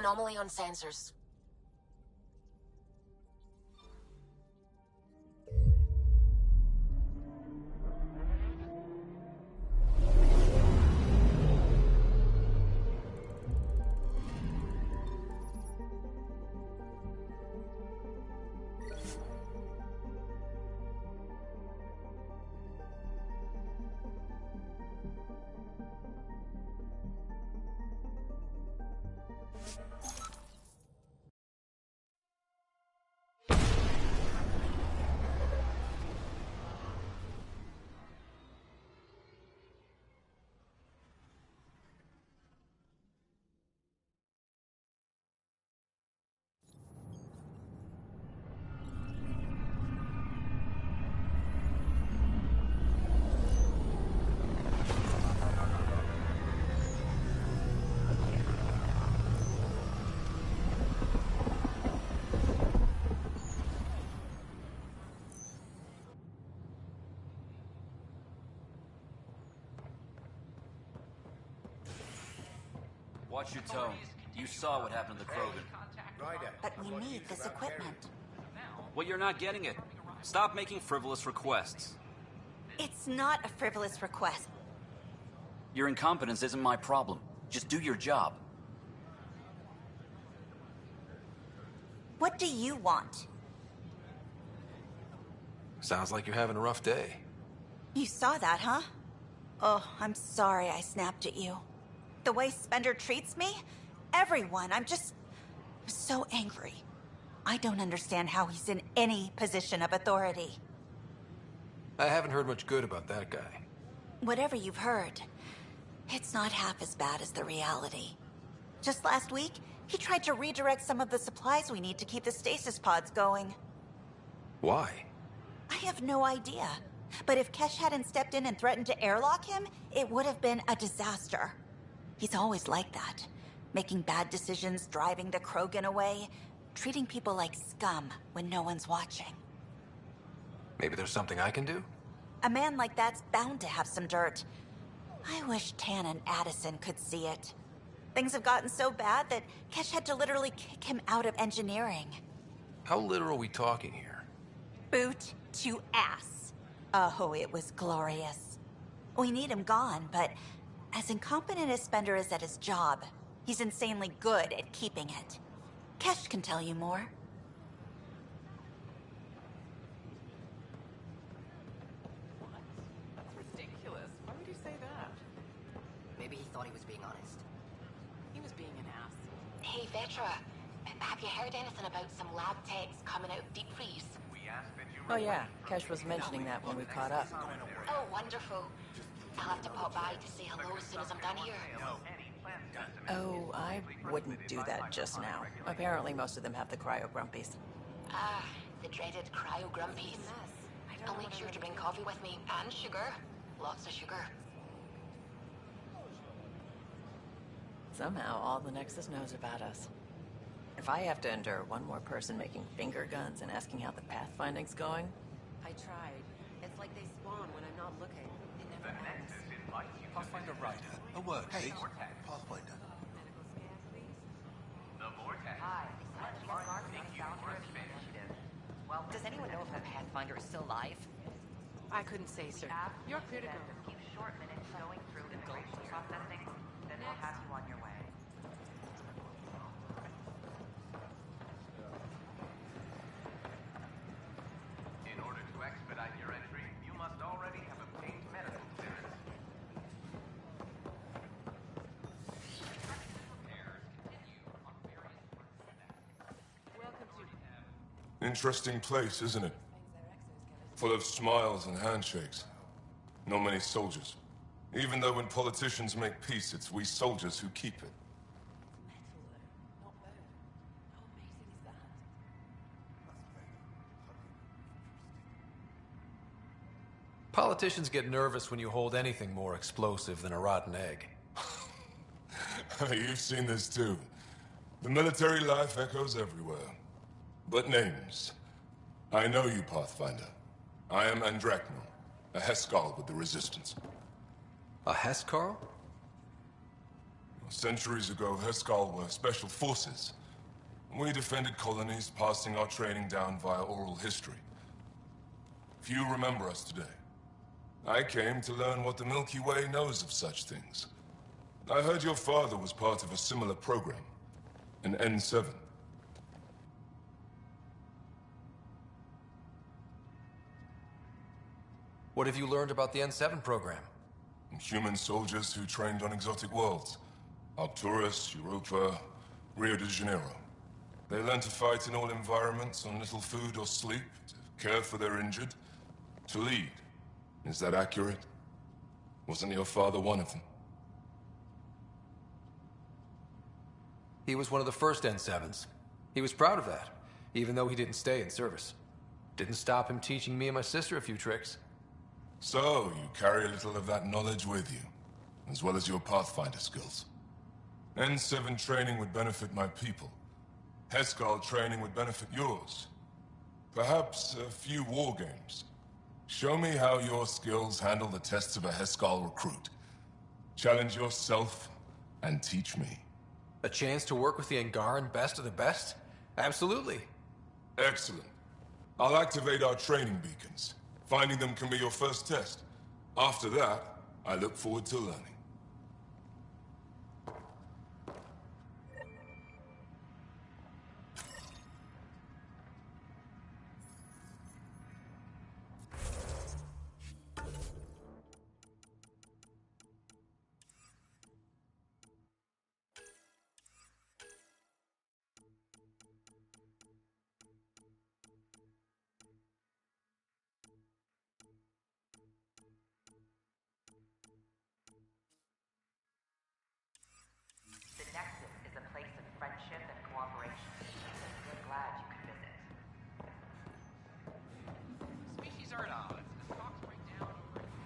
anomaly on sensors. Watch your tone. You saw what happened to the Krogan. But we need this equipment. Well, you're not getting it. Stop making frivolous requests. It's not a frivolous request. Your incompetence isn't my problem. Just do your job. What do you want? Sounds like you're having a rough day. You saw that, huh? Oh, I'm sorry I snapped at you. The way Spender treats me? Everyone, I'm so angry. I don't understand how he's in any position of authority. I haven't heard much good about that guy. Whatever you've heard, it's not half as bad as the reality. Just last week, he tried to redirect some of the supplies we need to keep the stasis pods going. Why? I have no idea. But if Kesh hadn't stepped in and threatened to airlock him, it would have been a disaster. He's always like that. Making bad decisions, driving the Krogan away, treating people like scum when no one's watching. Maybe there's something I can do? A man like that's bound to have some dirt. I wish Tan and Addison could see it. Things have gotten so bad that Kesh had to literally kick him out of engineering. How literal are we talking here? Boot to ass. Oh, it was glorious. We need him gone, but as incompetent as Spender is at his job, he's insanely good at keeping it. Kesh can tell you more. That's ridiculous. Why would you say that? Maybe he thought he was being honest. He was being an ass. Hey, Vetra, have you heard anything about some lab techs coming out of deep freeze? Oh yeah, Kesh was mentioning that when we caught up. Oh, wonderful. I'll have to pop by to say hello as soon as I'm done here. Oh, I wouldn't do that just now. Apparently most of them have the cryo grumpies. Ah, the dreaded cryo grumpies. I'll make sure to bring coffee with me and sugar. Lots of sugar. Somehow all the Nexus knows about us. If I have to endure one more person making finger guns and asking how the pathfinding's going... I tried. It's like they spawn when I'm not looking. It never ends. Pathfinder Rider, a work date. Pathfinder. Does anyone know if the Pathfinder is still alive? I couldn't say, sir. You're clear to go. Short minutes going through immigration processing, then we'll have you on your way. In order to expedite your entry, you must already have obtained medical clearance. Interesting place, isn't it? Full of smiles and handshakes. Not many soldiers. Even though when politicians make peace, it's we soldiers who keep it. Politicians get nervous when you hold anything more explosive than a rotten egg. You've seen this too. The military life echoes everywhere. But names. I know you, Pathfinder. I am Andromeda, a Heskal with the Resistance. A Heskal? Centuries ago, Heskal were special forces. We defended colonies, passing our training down via oral history. Few remember us today. I came to learn what the Milky Way knows of such things. I heard your father was part of a similar program, an N7. What have you learned about the N7 program? Human soldiers who trained on exotic worlds. Arcturus, Europa, Rio de Janeiro. They learn to fight in all environments on little food or sleep, to care for their injured, to lead. Is that accurate? Wasn't your father one of them? He was one of the first N7s. He was proud of that, even though he didn't stay in service. Didn't stop him teaching me and my sister a few tricks. So, you carry a little of that knowledge with you, as well as your Pathfinder skills. N7 training would benefit my people. Heskal training would benefit yours. Perhaps a few war games. Show me how your skills handle the tests of a Heskal recruit. Challenge yourself, and teach me. A chance to work with the Angaran best of the best? Absolutely. Excellent. I'll activate our training beacons. Finding them can be your first test. After that, I look forward to learning. The Nexus is a place of friendship and cooperation. We're glad you could visit. Species are at odds. The stocks break down.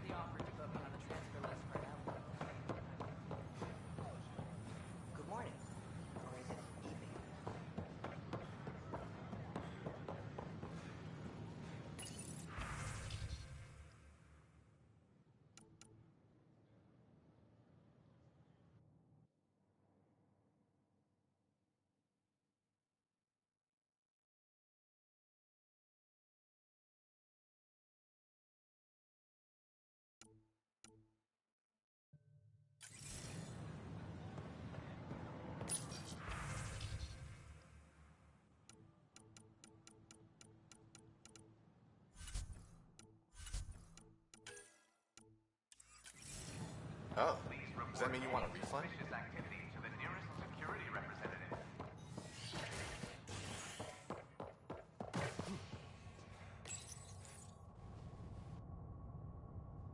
The offer to book on the transfer list for now. Good morning. Or is it evening? Oh, does that mean you want a refund? Suspicious activity to the nearest security representative.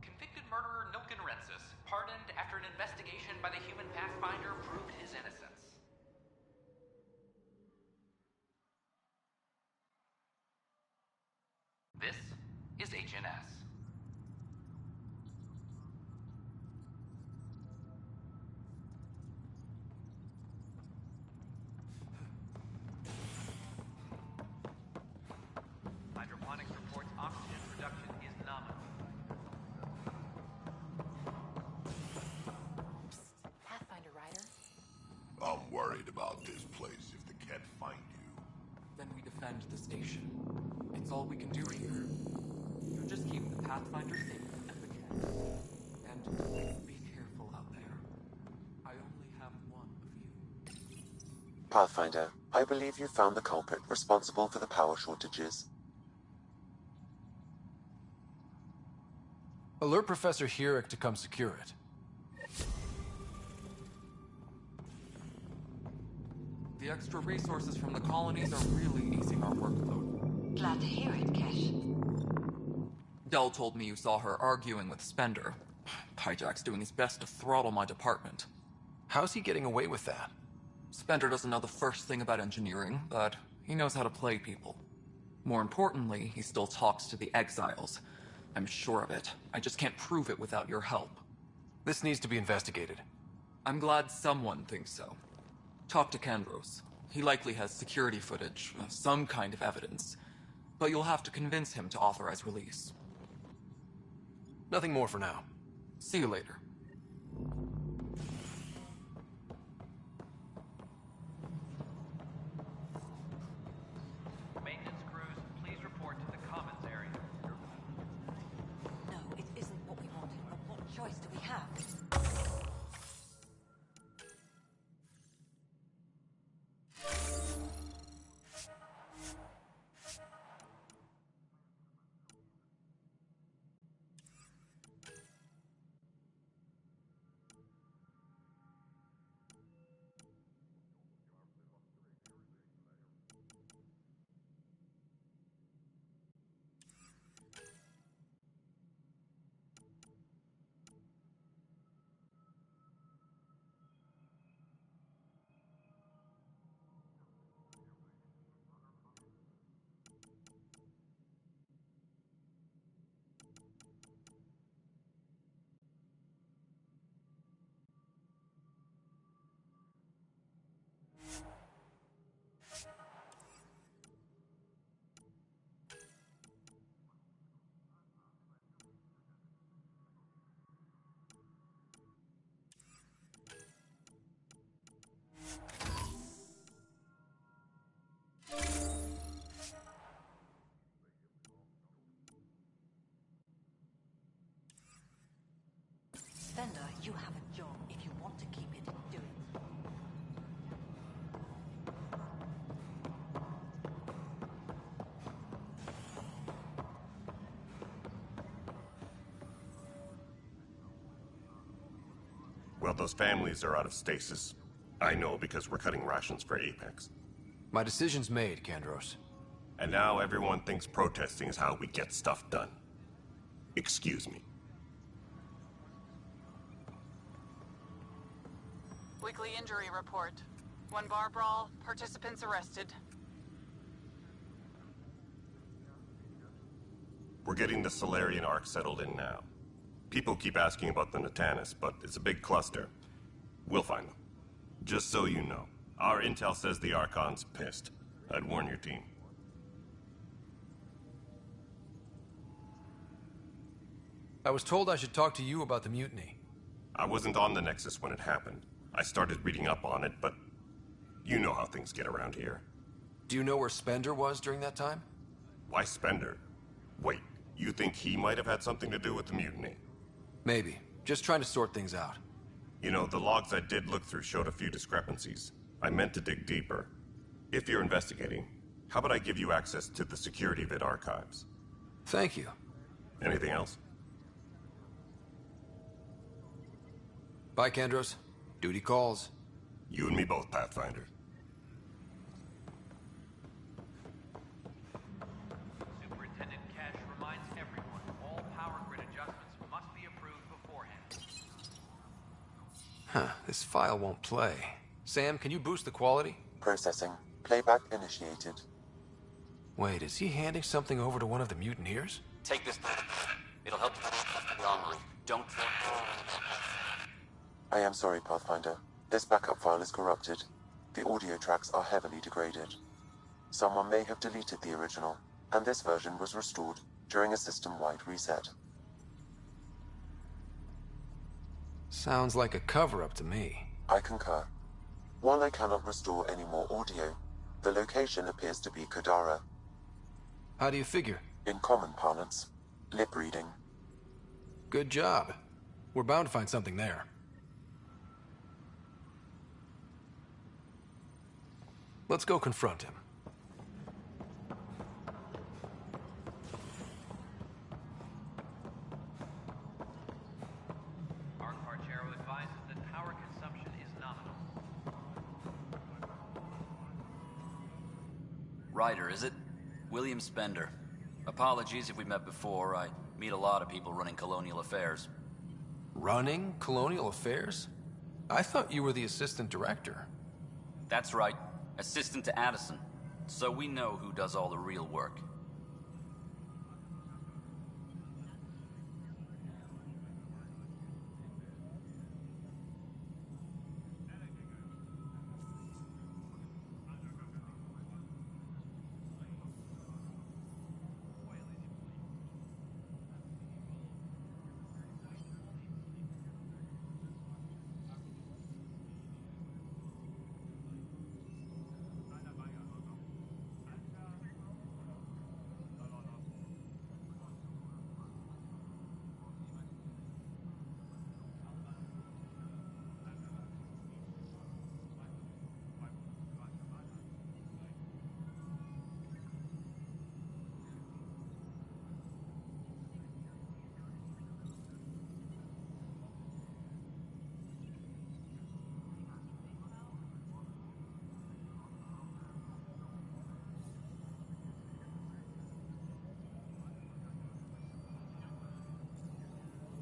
Convicted murderer Nilken Rensis, pardoned after an investigation by the human Pathfinder proved his innocence. This is HNS. Hydroponics reports oxygen production is nominal. Pathfinder Rider? I'm worried about this place if they can't find you. Then we defend the station. It's all we can do here. You just keep the Pathfinder safe and the cat. And be careful out there. I only have one of you. Pathfinder, I believe you found the culprit responsible for the power shortages. Alert Professor Hurek to come secure it. The extra resources from the colonies are really easing our workload. Glad to hear it, Kesh. Dell told me you saw her arguing with Spender. Pyjack's doing his best to throttle my department. How's he getting away with that? Spender doesn't know the first thing about engineering, but he knows how to play people. More importantly, he still talks to the exiles. I'm sure of it. I just can't prove it without your help. This needs to be investigated. I'm glad someone thinks so. Talk to Kandros. He likely has security footage, some kind of evidence. But you'll have to convince him to authorize release. Nothing more for now. See you later. You have a job. If you want to keep it, do it. Well, those families are out of stasis. I know because we're cutting rations for Apex. My decision's made, Kandros. And now everyone thinks protesting is how we get stuff done. Excuse me. Weekly injury report. 1 bar brawl, participants arrested. We're getting the Solarian Arc settled in now. People keep asking about the Natanis, but it's a big cluster. We'll find them. Just so you know, our intel says the Archon's pissed. I'd warn your team. I was told I should talk to you about the mutiny. I wasn't on the Nexus when it happened. I started reading up on it, but you know how things get around here. Do you know where Spender was during that time? Why Spender? Wait, you think he might have had something to do with the mutiny? Maybe. Just trying to sort things out. You know, the logs I did look through showed a few discrepancies. I meant to dig deeper. If you're investigating, how about I give you access to the security vid archives? Thank you. Anything else? Bye, Kandros. Duty calls. You and me both, Pathfinder. Superintendent Cash reminds everyone all power grid adjustments must be approved beforehand. Huh, this file won't play. Sam, can you boost the quality? Processing. Playback initiated. Wait, is he handing something over to one of the mutineers? Take this. It'll help you hungry. Don't. I am sorry, Pathfinder. This backup file is corrupted. The audio tracks are heavily degraded. Someone may have deleted the original, and this version was restored during a system-wide reset. Sounds like a cover-up to me. I concur. While I cannot restore any more audio, the location appears to be Kadara. How do you figure? In common parlance, lip reading. Good job. We're bound to find something there. Let's go confront him. Our Carchero advises that power consumption is nominal. Ryder, is it? William Spender. Apologies if we met before. I meet a lot of people running colonial affairs. Running colonial affairs? I thought you were the assistant director. That's right. Assistant to Addison. So we know who does all the real work.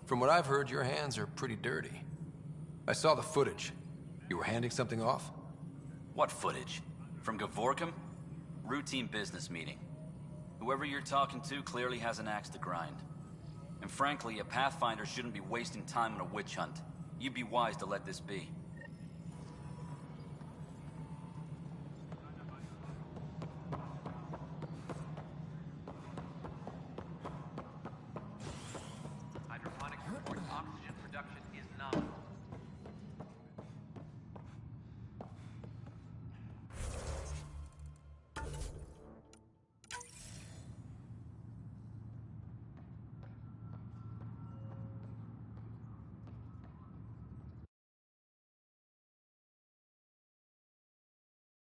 From what I've heard, your hands are pretty dirty. I saw the footage. You were handing something off? What footage? From Gavorkum? Routine business meeting. Whoever you're talking to clearly has an axe to grind. And frankly, a Pathfinder shouldn't be wasting time on a witch hunt. You'd be wise to let this be.